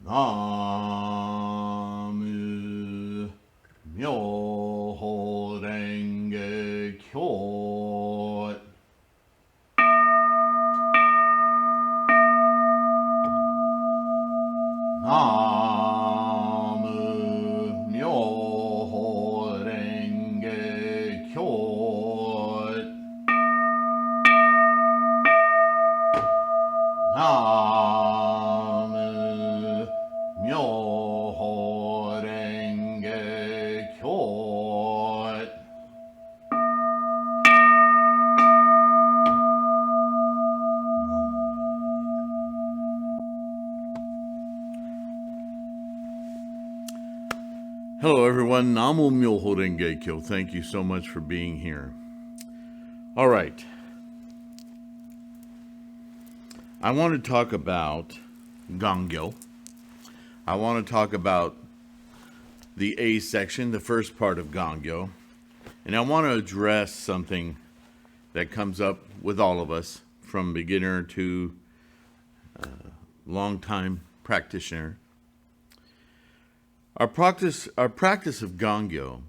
Namu Myoho Renge Kyo. Namu Myoho Renge Kyo. Namu Myoho Renge Kyo. Hello everyone, Namu Myoho Renge Kyo. Thank you so much for being here. All right. I want to talk about Gongyo. I want to talk about the A section, the first part of Gongyo. And I want to address something that comes up with all of us, from beginner to long-time practitioner. Our practice of Gongyo,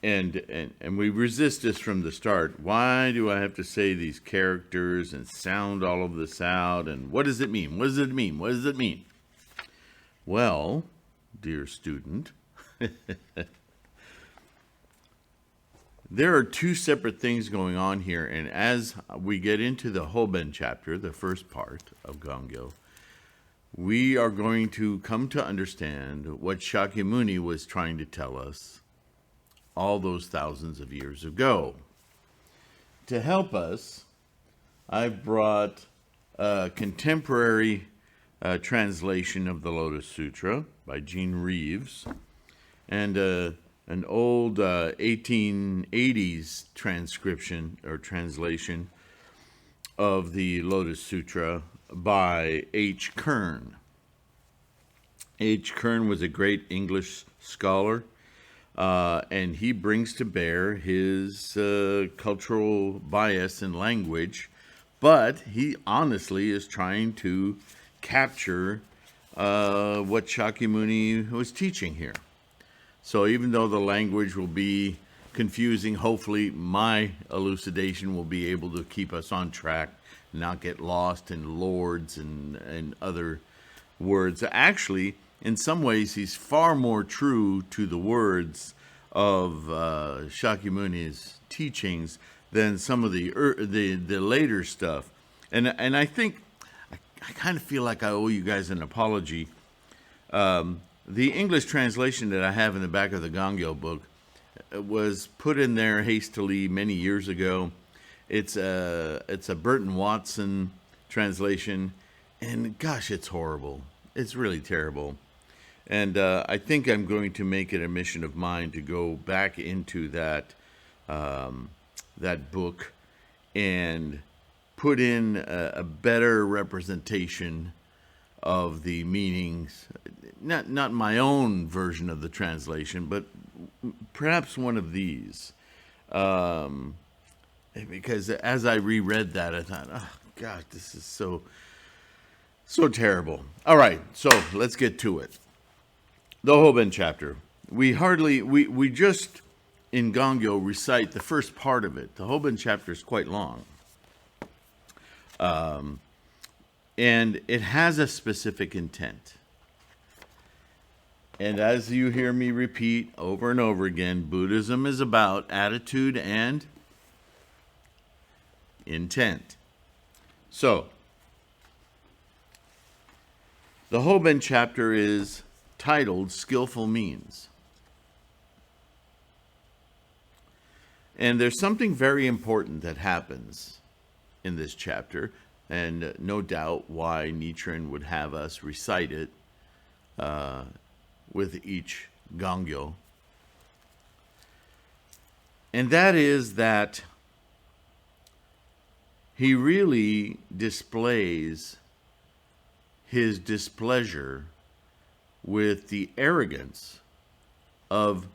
and we resist this from the start. Why do I have to say these characters and sound all of this out? And what does it mean? What does it mean? What does it mean? Well, dear student, there are two separate things going on here. And as we get into the Hoben chapter, the first part of Gongyo, we are going to come to understand what Shakyamuni was trying to tell us all those thousands of years ago. To help us, I've brought a contemporary translation of the Lotus Sutra by Gene Reeves, and an old 1880s transcription or translation of the Lotus Sutra by H. Kern. H. Kern was a great English scholar, and he brings to bear his cultural bias in language, but he honestly is trying to capture what Shakyamuni was teaching here. So even though the language will be confusing, hopefully my elucidation will be able to keep us on track, not get lost in lords and other words. Actually, in some ways, he's far more true to the words of Shakyamuni's teachings than some of the later stuff. And I think, I kind of feel like I owe you guys an apology. The English translation that I have in the back of the Gongyo book was put in there hastily many years ago. It's a Burton Watson translation, and gosh, it's horrible. It's really terrible. And I think I'm going to make it a mission of mine to go back into that book and put in a better representation of the meanings. Not my own version of the translation, but perhaps one of these. Because as I reread that, I thought, oh, gosh, this is so terrible. All right, so let's get to it. The Hoben chapter. We just, in Gongyo, recite the first part of it. The Hoben chapter is quite long. And it has a specific intent. And as you hear me repeat over and over again, Buddhism is about attitude and intent. So, the Hoben chapter is titled Skillful Means. And there's something very important that happens in this chapter, and no doubt why Nichiren would have us recite it with each Gongyo. And that is that he really displays his displeasure with the arrogance of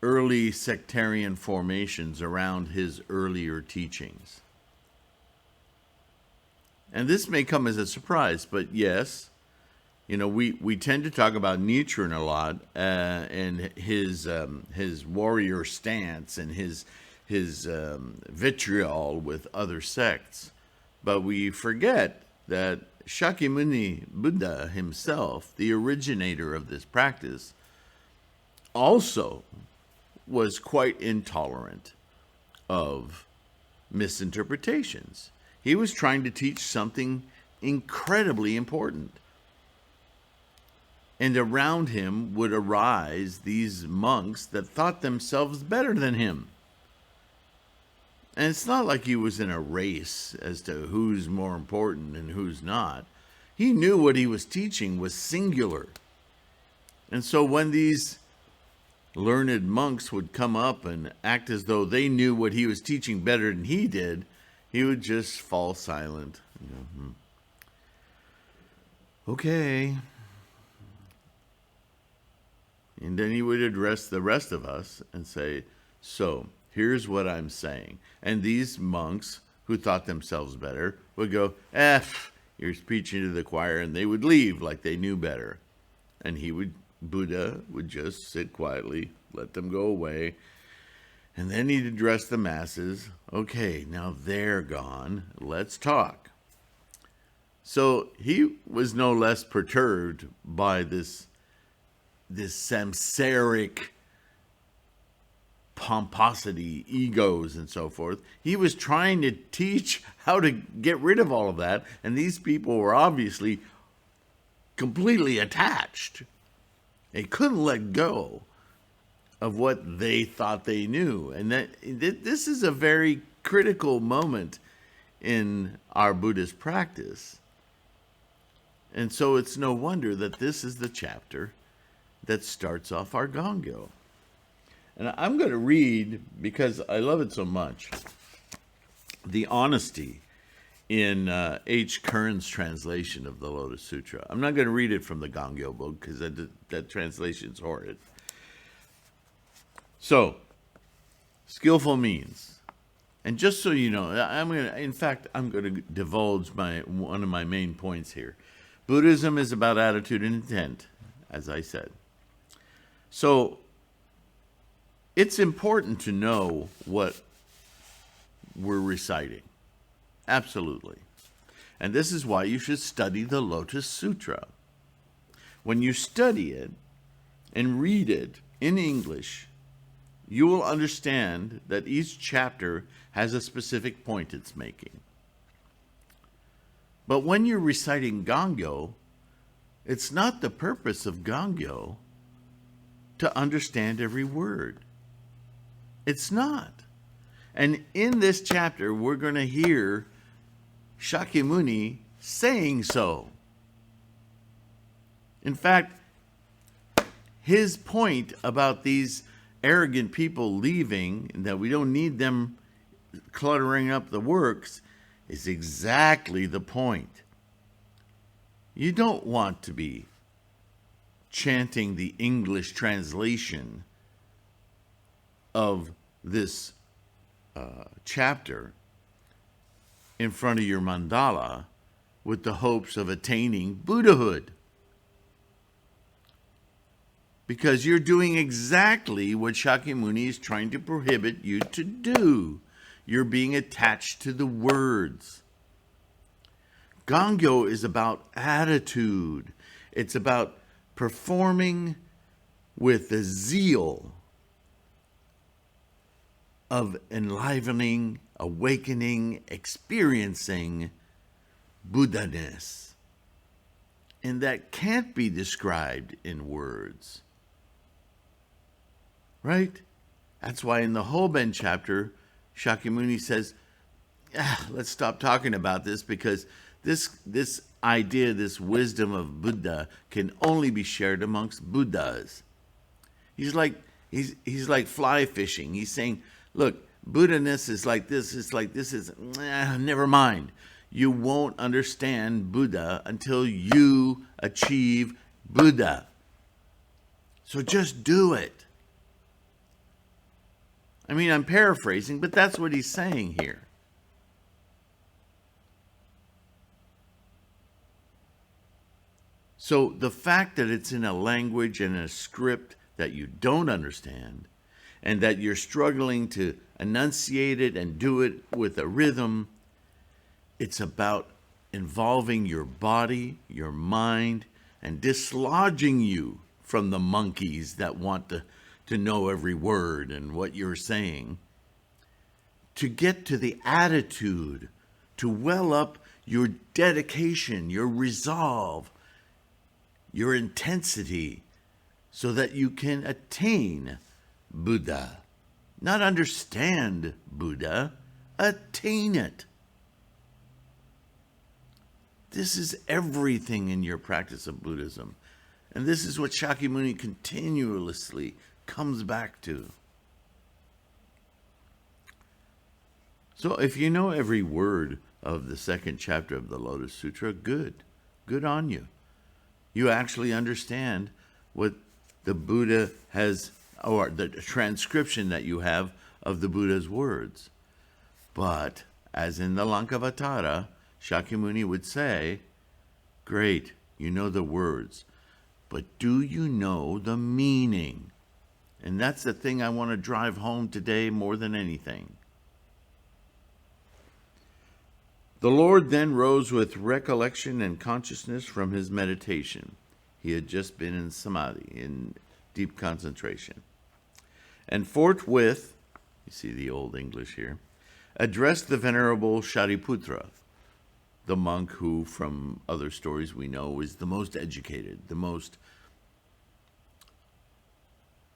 early sectarian formations around his earlier teachings. And this may come as a surprise, but yes, we tend to talk about Nichiren a lot, and his warrior stance and his vitriol with other sects. But we forget that Shakyamuni Buddha himself, the originator of this practice, also was quite intolerant of misinterpretations. He was trying to teach something incredibly important. And around him would arise these monks that thought themselves better than him. And it's not like he was in a race as to who's more important and who's not. He knew what he was teaching was singular. And so when these learned monks would come up and act as though they knew what he was teaching better than he did, he would just fall silent. Okay. And then he would address the rest of us and say, so, here's what I'm saying. And these monks, who thought themselves better, would go, you're preaching to the choir, and they would leave like they knew better. And Buddha would just sit quietly, let them go away. And then he'd address the masses. Okay, now they're gone. Let's talk. So he was no less perturbed by this samsaric pomposity, egos, and so forth. He was trying to teach how to get rid of all of that, and these people were obviously completely attached. They couldn't let go of what they thought they knew. And this is a very critical moment in our Buddhist practice. And so it's no wonder that this is the chapter that starts off our Gongyo. And I'm going to read, because I love it so much, the honesty in H. Kern's translation of the Lotus Sutra. I'm not going to read it from the Gongyo book, because that translation's horrid. So, skillful means. And just so you know, I'm going to divulge one of my main points here. Buddhism is about attitude and intent, as I said. So, it's important to know what we're reciting. Absolutely. And this is why you should study the Lotus Sutra. When you study it and read it in English, you will understand that each chapter has a specific point it's making. But when you're reciting Gongyo, it's not the purpose of Gongyo to understand every word. It's not. And in this chapter, we're going to hear Shakyamuni saying so. In fact, his point about these arrogant people leaving, and that we don't need them cluttering up the works, is exactly the point. You don't want to be chanting the English translation of this chapter in front of your mandala with the hopes of attaining Buddhahood. Because you're doing exactly what Shakyamuni is trying to prohibit you to do. You're being attached to the words. Gongyo is about attitude. It's about performing with the zeal of enlivening, awakening, experiencing Buddha-ness. And that can't be described in words. Right? That's why in the Hoben chapter, Shakyamuni says, let's stop talking about this, because this idea, this wisdom of Buddha can only be shared amongst Buddhas. He's like fly fishing. He's saying, look, Buddha-ness is like this, it's like this, never mind. You won't understand Buddha until you achieve Buddha. So just do it. I mean, I'm paraphrasing, but that's what he's saying here. So the fact that it's in a language and a script that you don't understand, and that you're struggling to enunciate it and do it with a rhythm, it's about involving your body, your mind, and dislodging you from the monkeys that want to know every word and what you're saying, to get to the attitude, to well up your dedication, your resolve, your intensity, so that you can attain Buddha. Not understand Buddha, attain it. This is everything in your practice of Buddhism. And this is what Shakyamuni continuously comes back to. So if you know every word of the second chapter of the Lotus Sutra, good on you. You actually understand what the Buddha has, or the transcription that you have of the Buddha's words. But, as in the Lankavatara, Shakyamuni would say, great, you know the words, but do you know the meaning? And that's the thing I want to drive home today more than anything. The Lord then rose with recollection and consciousness from his meditation. He had just been in samadhi, in deep concentration. And forthwith, you see the old English here, addressed the Venerable Shariputra, the monk who, from other stories we know, is the most educated, the most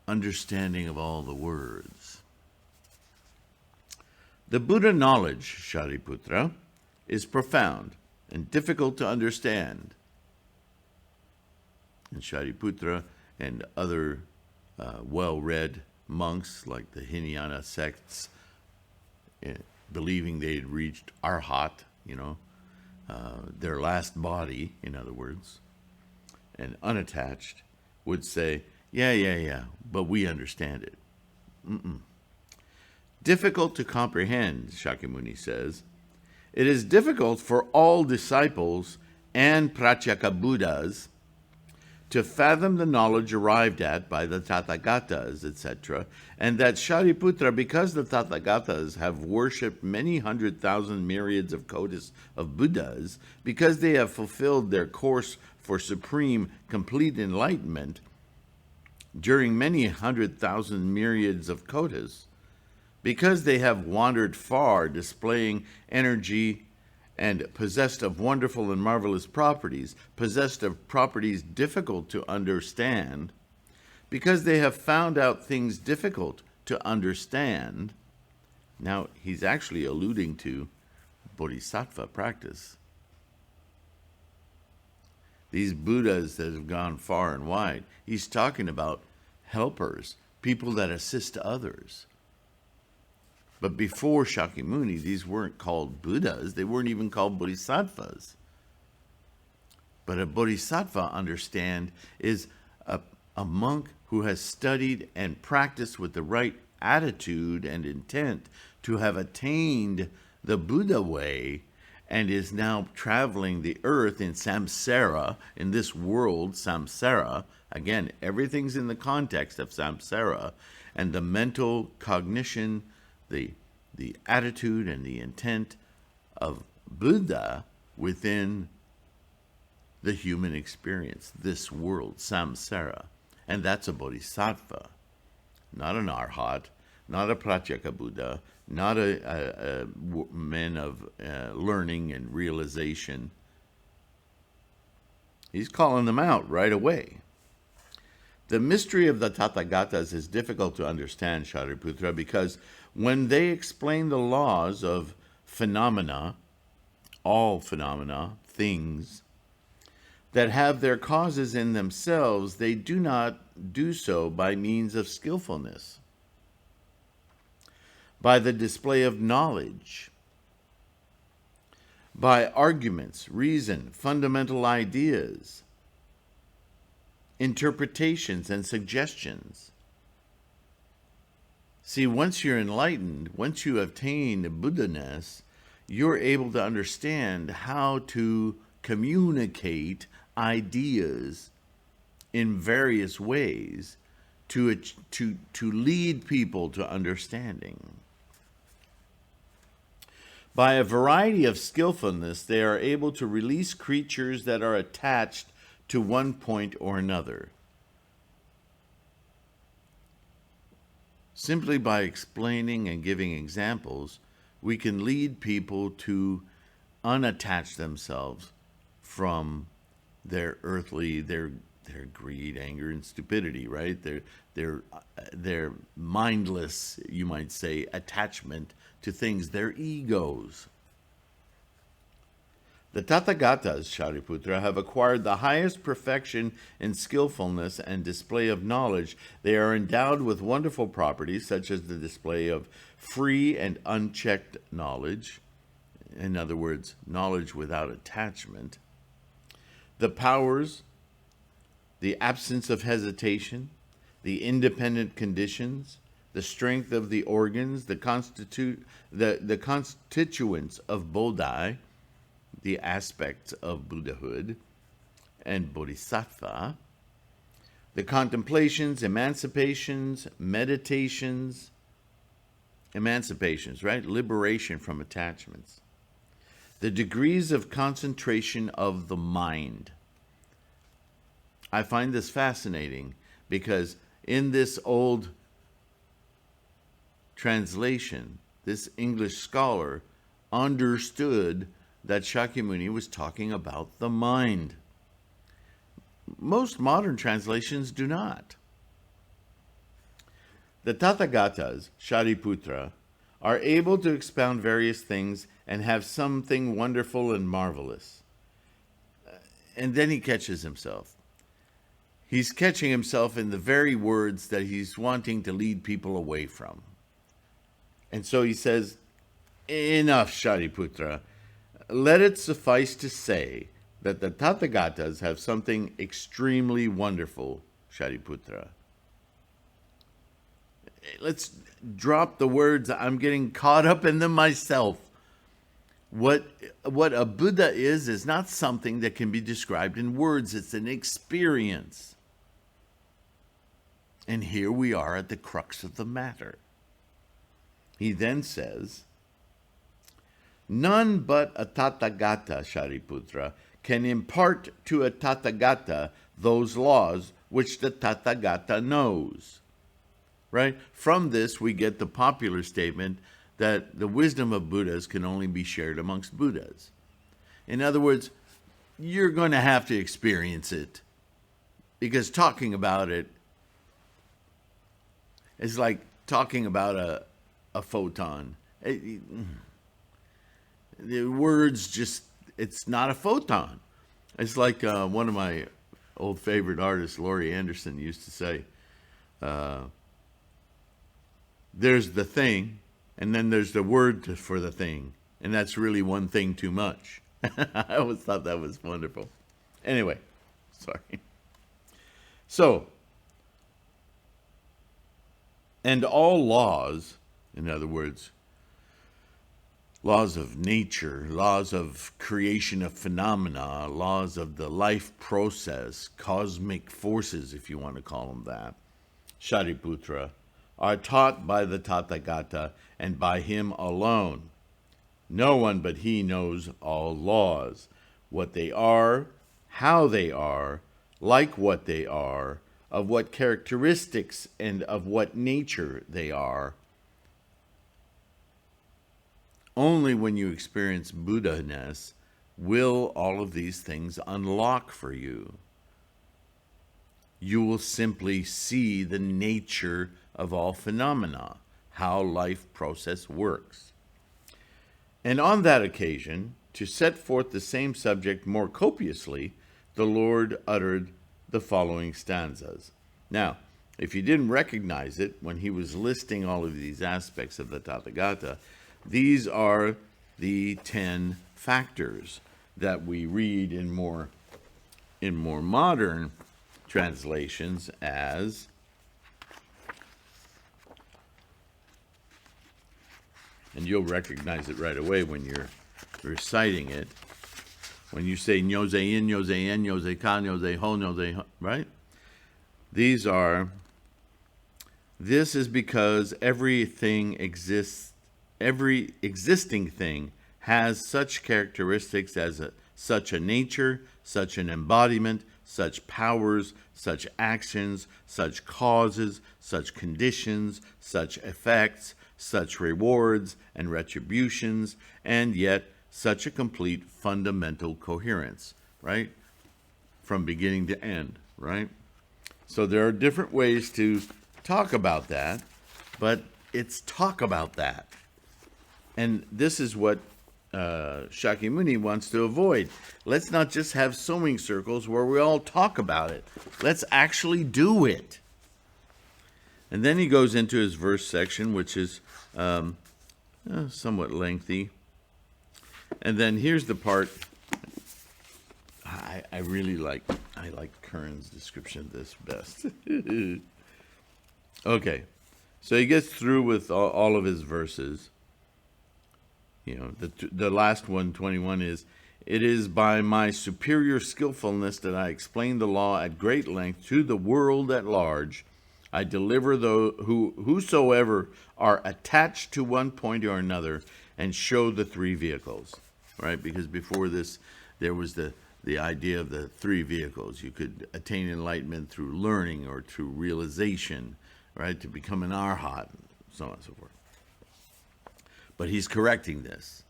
understanding of all the words. The Buddha knowledge, Shariputra, is profound and difficult to understand. And Shariputra and other well-read monks like the Hinayana sects, believing they had reached Arhat, their last body, in other words, and unattached, would say, yeah, but we understand it. Difficult to comprehend, Shakyamuni says. It is difficult for all disciples and Pratyeka Buddhas to fathom the knowledge arrived at by the Tathagatas, etc., and that Shariputra, because the Tathagatas have worshipped many 100,000 myriads of kotis of Buddhas, because they have fulfilled their course for supreme, complete enlightenment during many 100,000 myriads of kotis, because they have wandered far, displaying energy and possessed of wonderful and marvelous properties, possessed of properties difficult to understand, because they have found out things difficult to understand. Now, he's actually alluding to bodhisattva practice. These Buddhas that have gone far and wide, he's talking about helpers, people that assist others. But before Shakyamuni, these weren't called Buddhas. They weren't even called bodhisattvas. But a bodhisattva, understand, is a monk who has studied and practiced with the right attitude and intent to have attained the Buddha way and is now traveling the earth in samsara, in this world, samsara. Again, everything's in the context of samsara, and the mental cognition, the attitude and the intent of Buddha within the human experience, this world, samsara. And that's a bodhisattva, not an arhat, not a pratyeka Buddha, not a man of learning and realization. He's calling them out right away. The mystery of the Tathagatas is difficult to understand, Shariputra, because when they explain the laws of phenomena, all phenomena, things, that have their causes in themselves, they do not do so by means of skillfulness, by the display of knowledge, by arguments, reason, fundamental ideas, interpretations, and suggestions. See, once you're enlightened, once you attain Buddha-ness, you're able to understand how to communicate ideas in various ways to lead people to understanding. By a variety of skillfulness, they are able to release creatures that are attached to one point or another. Simply by explaining and giving examples, we can lead people to unattach themselves from their earthly, their greed, anger, and stupidity, right? Their mindless, you might say, attachment to things, their egos. The Tathagatas, Shariputra, have acquired the highest perfection in skillfulness and display of knowledge. They are endowed with wonderful properties, such as the display of free and unchecked knowledge. In other words, knowledge without attachment. The powers, the absence of hesitation, the independent conditions, the strength of the organs, the constituents of Bodhi, the aspects of Buddhahood and Bodhisattva, the contemplations, emancipations, meditations, right? Liberation from attachments. The degrees of concentration of the mind. I find this fascinating because in this old translation, this English scholar understood that Shakyamuni was talking about the mind. Most modern translations do not. The Tathagatas, Shariputra, are able to expound various things and have something wonderful and marvelous. And then he catches himself. He's catching himself in the very words that he's wanting to lead people away from. And so he says, enough, Shariputra. Let it suffice to say that the Tathagatas have something extremely wonderful, Shariputra. Let's drop the words. I'm getting caught up in them myself. What a Buddha is not something that can be described in words. It's an experience. And here we are at the crux of the matter. He then says, none but a Tathagata, Shariputra, can impart to a Tathagata those laws which the Tathagata knows. Right? From this, we get the popular statement that the wisdom of Buddhas can only be shared amongst Buddhas. In other words, you're going to have to experience it, because talking about it is like talking about a photon. The words just, it's not a photon. It's like one of my old favorite artists, Laurie Anderson, used to say, there's the thing, and then there's the word for the thing, and that's really one thing too much. I always thought that was wonderful. Anyway, sorry. So, and all laws, in other words, laws of nature, laws of creation of phenomena, laws of the life process, cosmic forces, if you want to call them that, Shariputra, are taught by the Tathagata and by him alone. No one but he knows all laws, what they are, how they are, like what they are, of what characteristics and of what nature they are. Only when you experience Buddha-ness will all of these things unlock for you. You will simply see the nature of all phenomena, how life process works. And on that occasion, to set forth the same subject more copiously, the Lord uttered the following stanzas. Now, if you didn't recognize it when he was listing all of these aspects of the Tathagata, these are the 10 factors that we read in more modern translations as and you'll recognize it right away when you're reciting it. When you say nyoze in, nyoze en, nyoze ka, nyoze ho, nyoze ho, right? This is because every existing thing has such characteristics as such a nature, such an embodiment, such powers, such actions, such causes, such conditions, such effects, such rewards and retributions, and yet such a complete fundamental coherence, right? From beginning to end, right? So there are different ways to talk about that, but it's talk about that. And this is what Shakyamuni wants to avoid. Let's not just have sewing circles where we all talk about it. Let's actually do it. And then he goes into his verse section, which is somewhat lengthy. And then here's the part I really like. I like Curran's description of this best. Okay, so he gets through with all of his verses. You know, the last one, 21, is, "It is by my superior skillfulness that I explain the law at great length to the world at large. I deliver whosoever are attached to one point or another, and show the three vehicles." Right? Because before this, there was the idea of the three vehicles. You could attain enlightenment through learning or through realization, right? To become an arhat, so on and so forth. But he's correcting this.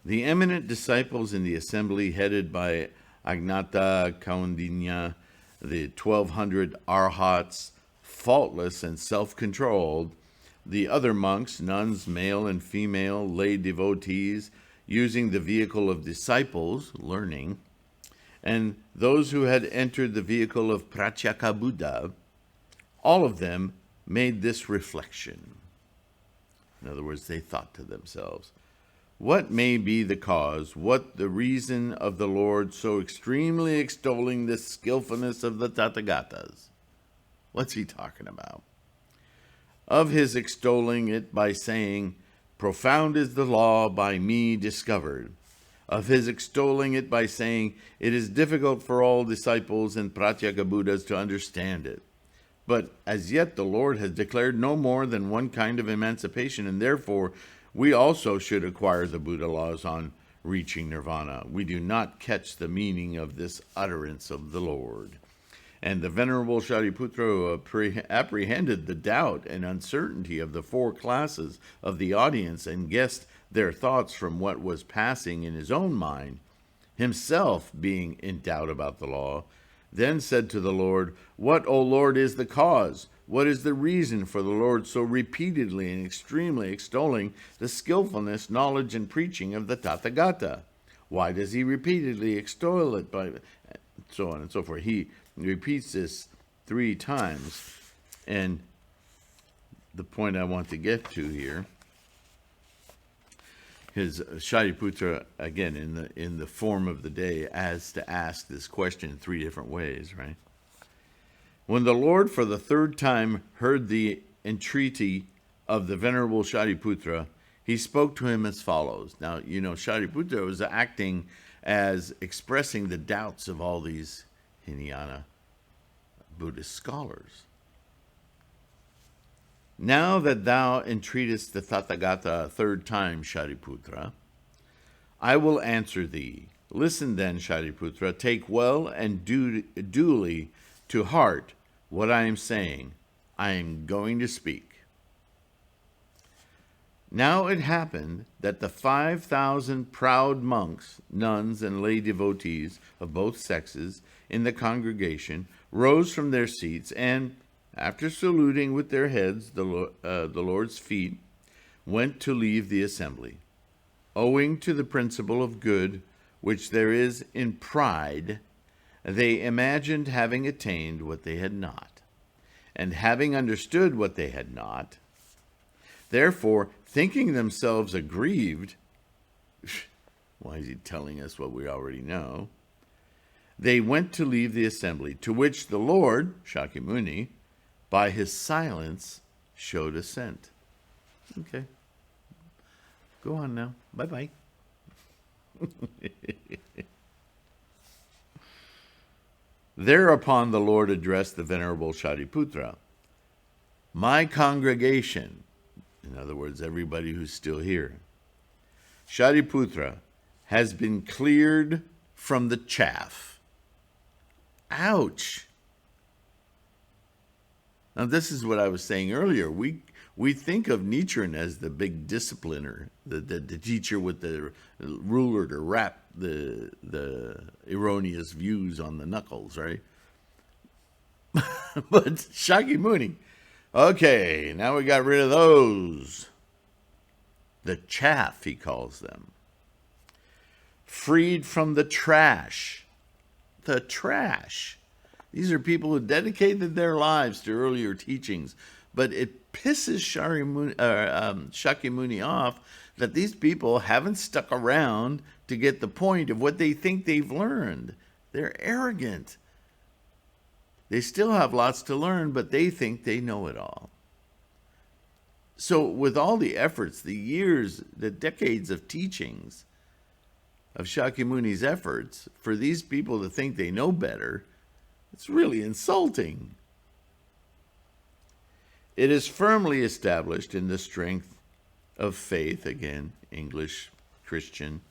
The eminent disciples in the assembly, headed by Agnata Kaundinya, the 1,200 arhats, faultless and self-controlled, the other monks, nuns, male and female, lay devotees, using the vehicle of disciples, learning, and those who had entered the vehicle of Pratyeka Buddha, all of them made this reflection. In other words, they thought to themselves, what may be the cause, what the reason of the Lord so extremely extolling the skillfulness of the Tathagatas? What's he talking about? Of his extolling it by saying, profound is the law by me discovered. Of his extolling it by saying, it is difficult for all disciples and Pratyeka Buddhas to understand it. But as yet the Lord has declared no more than one kind of emancipation, and therefore we also should acquire the Buddha laws on reaching nirvana. We do not catch the meaning of this utterance of the Lord. And the Venerable Shariputra apprehended the doubt and uncertainty of the four classes of the audience and guessed their thoughts from what was passing in his own mind, himself being in doubt about the law, then said to the Lord, what, O Lord, is the cause? What is the reason for the Lord so repeatedly and extremely extolling the skillfulness, knowledge, and preaching of the Tathagata? Why does he repeatedly extol it by so on and so forth? He repeats this 3 times. And the point I want to get to here is Shariputra, again, in the form of the day, as to ask this question in 3 different ways, right? When the Lord for the 3rd time heard the entreaty of the Venerable Shariputra, he spoke to him as follows. Now, you know, Shariputra was acting as expressing the doubts of all these Hinayana Buddhist scholars. Now that thou entreatest the Tathagata a 3rd time, Shariputra, I will answer thee. Listen then, Shariputra, take well and duly to heart what I am saying. I am going to speak. Now it happened that the 5,000 proud monks, nuns, and lay devotees of both sexes in the congregation rose from their seats and, after saluting with their heads the Lord's feet, went to leave the assembly. Owing to the principle of good which there is in pride, they imagined having attained what they had not, and having understood what they had not. Therefore, thinking themselves aggrieved, why is he telling us what we already know? They went to leave the assembly, to which the Lord, Shakyamuni, by his silence, showed assent. Okay. Go on now. Bye-bye. Thereupon the Lord addressed the Venerable Shariputra. My congregation, in other words, everybody who's still here, Shariputra, has been cleared from the chaff. Ouch! Now, this is what I was saying earlier. We think of Nichiren as the big discipliner, the teacher with the ruler to rap the erroneous views on the knuckles, right? But Shakyamuni, okay, now we got rid of those. The chaff, he calls them. Freed from the trash. The trash. These are people who dedicated their lives to earlier teachings, but it pisses Shakyamuni off that these people haven't stuck around to get the point of what they think they've learned. They're arrogant. They still have lots to learn, but they think they know it all. So with all the efforts, the years, the decades of teachings of Shakyamuni's efforts, for these people to think they know better, it's really insulting. It is firmly established in the strength of faith, again, English, Christian.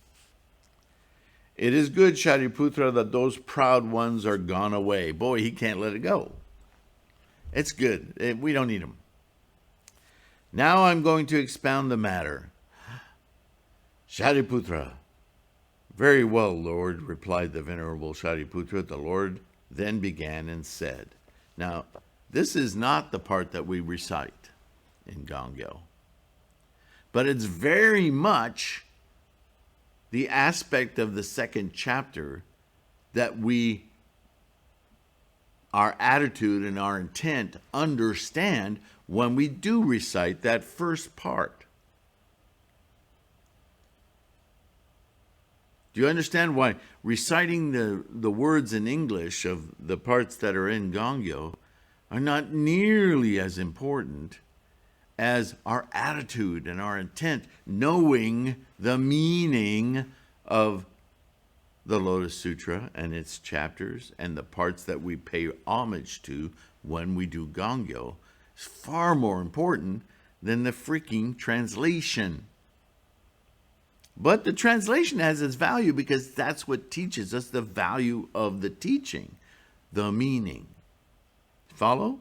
It is good, Shariputra, that those proud ones are gone away. Boy, he can't let it go. It's good. We don't need them. Now I'm going to expound the matter. Shariputra. Very well, Lord, replied the Venerable Shariputra. The Lord then began and said. Now, this is not the part that we recite in Gongyo, but it's very much the aspect of the second chapter that our attitude and our intent understand when we do recite that first part. Do you understand why reciting the words in English of the parts that are in Gongyo are not nearly as important as our attitude and our intent, knowing the meaning of the Lotus Sutra and its chapters and the parts that we pay homage to when we do Gongyo is far more important than the freaking translation. But the translation has its value because that's what teaches us the value of the teaching, the meaning. Follow?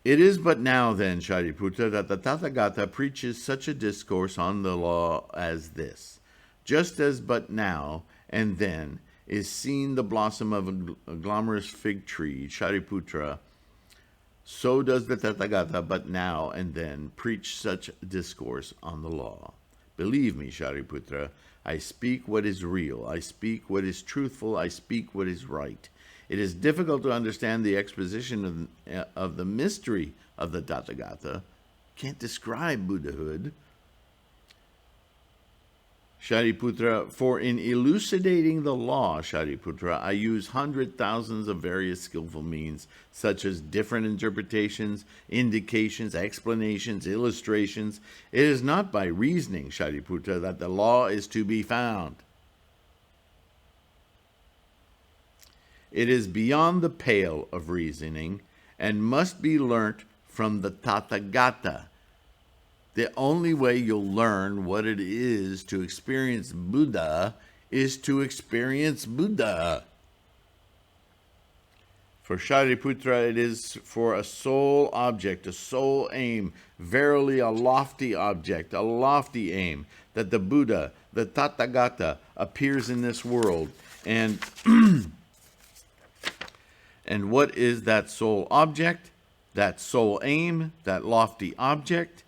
It is but now then, Shariputra, that the Tathagata preaches such a discourse on the law as this. Just as but now and then is seen the blossom of a glamorous fig tree, Shariputra, so does the Tathagata but now and then preach such discourse on the law. Believe me, Shariputra, I speak what is real, I speak what is truthful, I speak what is right. It is difficult to understand the exposition of the mystery of the Tathagata. Can't describe Buddhahood. Shariputra, for in elucidating the law, Shariputra, I use thousands of various skillful means, such as different interpretations, indications, explanations, illustrations. It is not by reasoning, Shariputra, that the law is to be found. It is beyond the pale of reasoning and must be learnt from the Tathagata. The only way you'll learn what it is to experience Buddha is to experience Buddha. For Shariputra, it is for a sole object, a sole aim, verily a lofty object, a lofty aim, that the Buddha, the Tathagata, appears in this world. And and what is that sole object, that sole aim, that lofty object?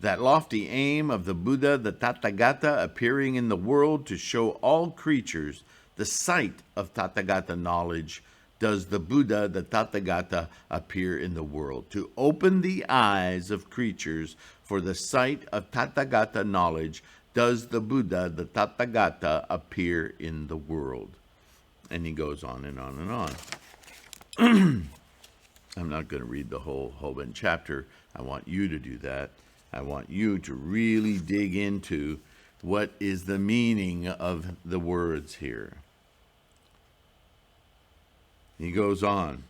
That lofty aim of the Buddha, the Tathagata, appearing in the world to show all creatures the sight of Tathagata knowledge, does the Buddha, the Tathagata, appear in the world. To open the eyes of creatures for the sight of Tathagata knowledge, does the Buddha, the Tathagata, appear in the world. And he goes on and on and on. I'm not going to read the whole Hoben chapter. I want you to do that. I want you to really dig into what is the meaning of the words here. He goes on.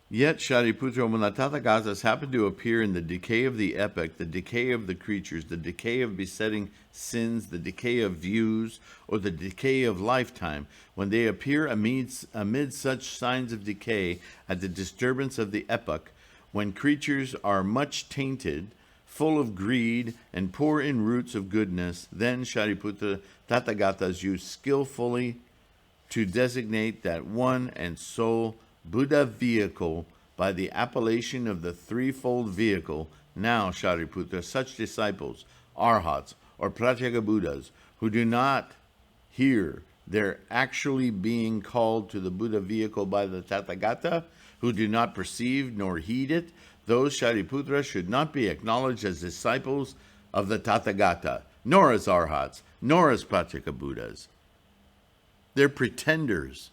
Yet, Shariputra, when the Tathagatas happen to appear in the decay of the epoch, the decay of the creatures, the decay of besetting sins, the decay of views, or the decay of lifetime, when they appear amid such signs of decay at the disturbance of the epoch, when creatures are much tainted, full of greed, and poor in roots of goodness, then Shariputra, Tathagatas use skillfully to designate that one and sole Buddha vehicle by the appellation of the threefold vehicle. Now, Shariputra, such disciples, arhats, or pratyeka Buddhas, who do not hear their actually being called to the Buddha vehicle by the Tathagata, who do not perceive nor heed it, those, Shariputra, should not be acknowledged as disciples of the Tathagata, nor as arhats, nor as pratyeka Buddhas. They're pretenders.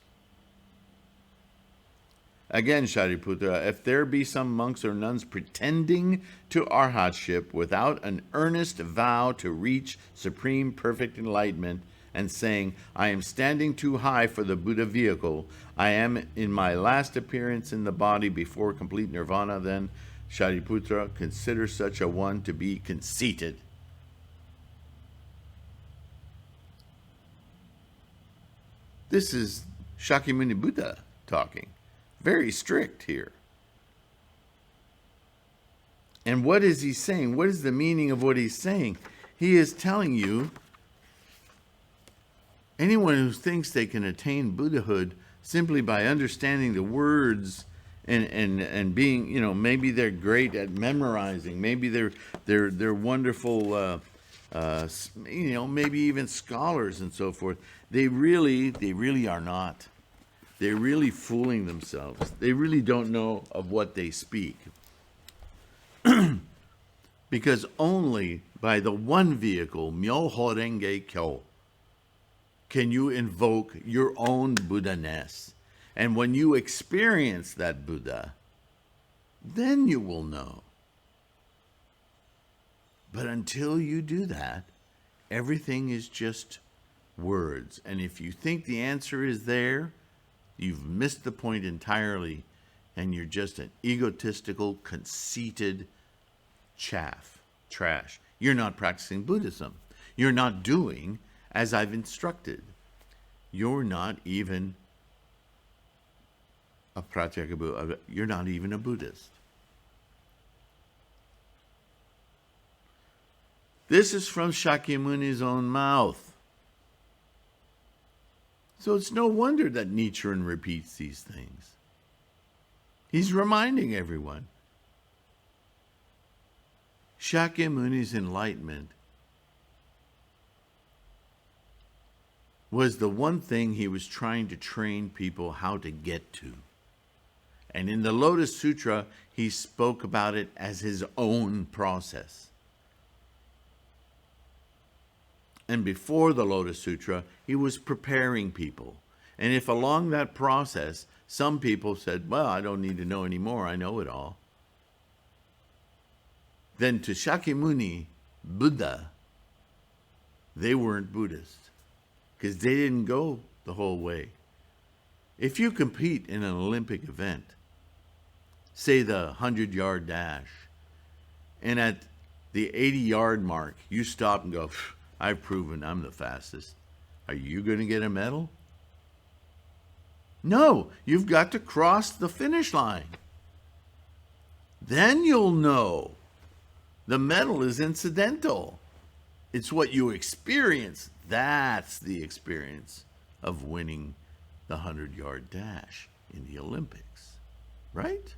Again, Shariputra, if there be some monks or nuns pretending to arhatship without an earnest vow to reach supreme perfect enlightenment, and saying, I am standing too high for the Buddha vehicle, I am in my last appearance in the body before complete nirvana, then, Shariputra, consider such a one to be conceited. This is Shakyamuni Buddha talking. Very strict here. And what is he saying? What is the meaning of what he's saying? He is telling you, anyone who thinks they can attain Buddhahood simply by understanding the words and being, maybe they're great at memorizing, maybe they're wonderful, maybe even scholars and so forth. They really are not. They're really fooling themselves. They really don't know of what they speak. Because only by the one vehicle, Myoho Renge Kyo, can you invoke your own Buddha-ness. And when you experience that Buddha, then you will know. But until you do that, everything is just words. And if you think the answer is there, you've missed the point entirely, and you're just an egotistical, conceited trash. You're not practicing Buddhism. You're not doing as I've instructed. You're not even a pratyeka Buddha. You're not even a Buddhist. This is from Shakyamuni's own mouth. So it's no wonder that Nichiren repeats these things. He's reminding everyone. Shakyamuni's enlightenment was the one thing he was trying to train people how to get to. And in the Lotus Sutra, he spoke about it as his own process. And before the Lotus Sutra, he was preparing people. And if along that process, some people said, well, I don't need to know anymore, I know it all. Then to Shakyamuni, Buddha, they weren't Buddhists, because they didn't go the whole way. If you compete in an Olympic event, say the 100-yard dash, and at the 80-yard mark, you stop and go, I've proven I'm the fastest. Are you going to get a medal? No, you've got to cross the finish line. Then you'll know. The medal is incidental. It's what you experience. That's the experience of winning the 100-yard dash in the Olympics, right?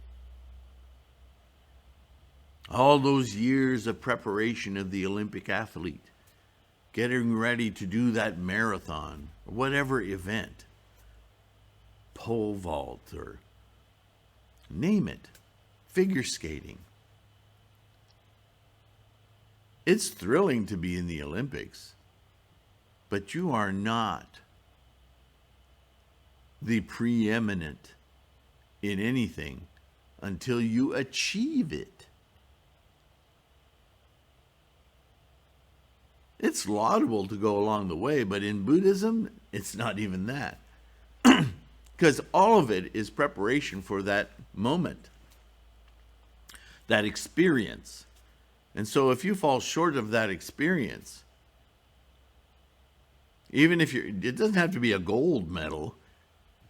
All those years of preparation of the Olympic athlete, getting ready to do that marathon, or whatever event, pole vault, or name it, figure skating. It's thrilling to be in the Olympics, but you are not the preeminent in anything until you achieve it. It's laudable to go along the way, but in Buddhism, it's not even that. Because all of it is preparation for that moment, that experience. And so if you fall short of that experience, even if it doesn't have to be a gold medal,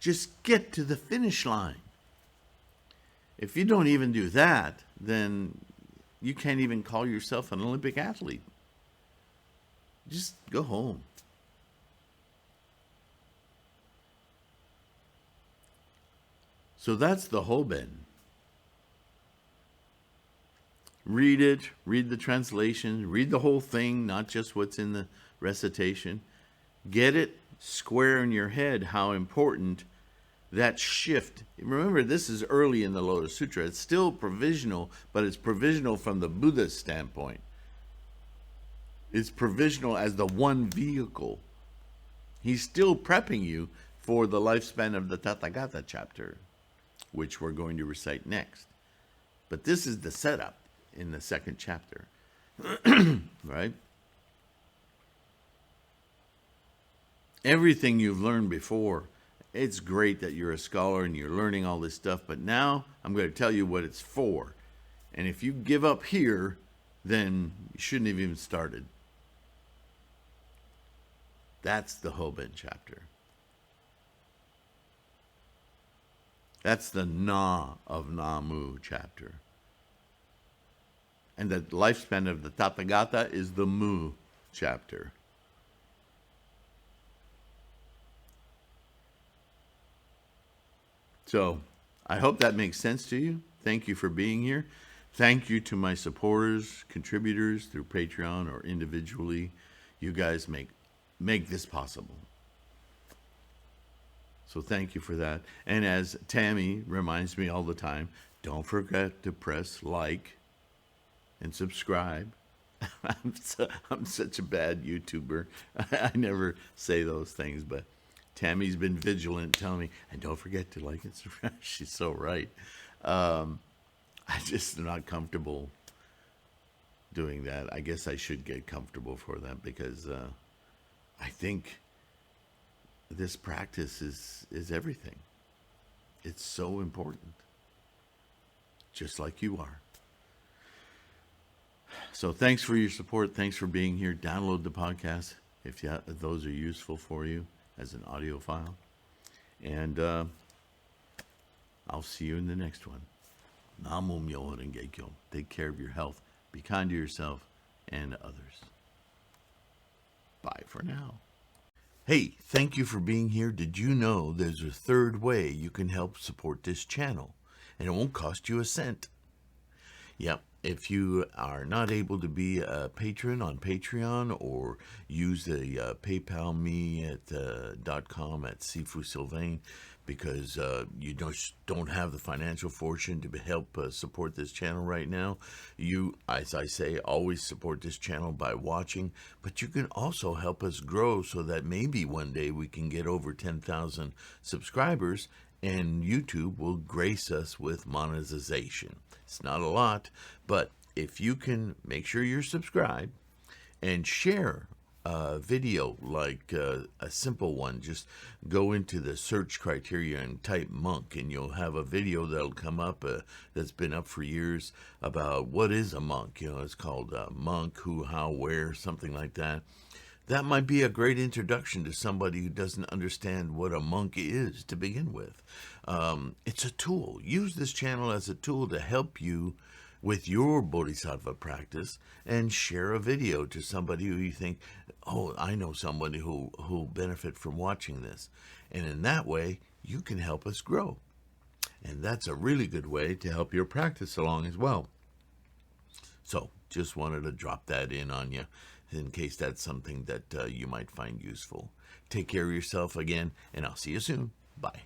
just get to the finish line. If you don't even do that, then you can't even call yourself an Olympic athlete. Just go home. So that's the Hoben. Read it, read the translation, read the whole thing, not just what's in the recitation. Get it square in your head how important that shift. Remember, this is early in the Lotus Sutra. It's still provisional, but it's provisional from the Buddha's standpoint. It's provisional as the one vehicle. He's still prepping you for the lifespan of the Tathagata chapter, which we're going to recite next. But this is the setup in the second chapter, right? Everything you've learned before, it's great that you're a scholar and you're learning all this stuff, but now I'm going to tell you what it's for. And if you give up here, then you shouldn't have even started. That's the Hoben chapter. That's the Na of Namu chapter. And the lifespan of the Tathagata is the Mu chapter. So, I hope that makes sense to you. Thank you for being here. Thank you to my supporters, contributors through Patreon or individually. You guys make this possible. So thank you for that. And as Tammy reminds me all the time, don't forget to press like and subscribe. I'm such a bad YouTuber. I never say those things, but Tammy's been vigilant telling me, and don't forget to like and subscribe. She's so right. I just am not comfortable doing that. I guess I should get comfortable for that because I think this practice is everything. It's so important. Just like you are. So thanks for your support. Thanks for being here. Download the podcast if those are useful for you as an audio file. And I'll see you in the next one. Namo Myoho Renge Kyo. Take care of your health. Be kind to yourself and others. Bye for now. Hey, thank you for being here. Did you know there's a third way you can help support this channel? And it won't cost you a cent. Yep. If you are not able to be a patron on Patreon or use the PayPal me at .com at Sifu Sylvain because you don't have the financial fortune to help support this channel right now, you, as I say, always support this channel by watching, but you can also help us grow so that maybe one day we can get over 10,000 subscribers and YouTube will grace us with monetization. It's not a lot, but if you can make sure you're subscribed and share a video like a simple one, just go into the search criteria and type monk and you'll have a video that'll come up that's been up for years about what is a monk. You know, it's called monk, who, how, where, something like that. That might be a great introduction to somebody who doesn't understand what a monk is to begin with. It's a tool. Use this channel as a tool to help you with your bodhisattva practice and share a video to somebody who you think, oh, I know somebody who'll benefit from watching this. And in that way, you can help us grow. And that's a really good way to help your practice along as well. So just wanted to drop that in on you in case that's something that you might find useful. Take care of yourself again, and I'll see you soon. Bye.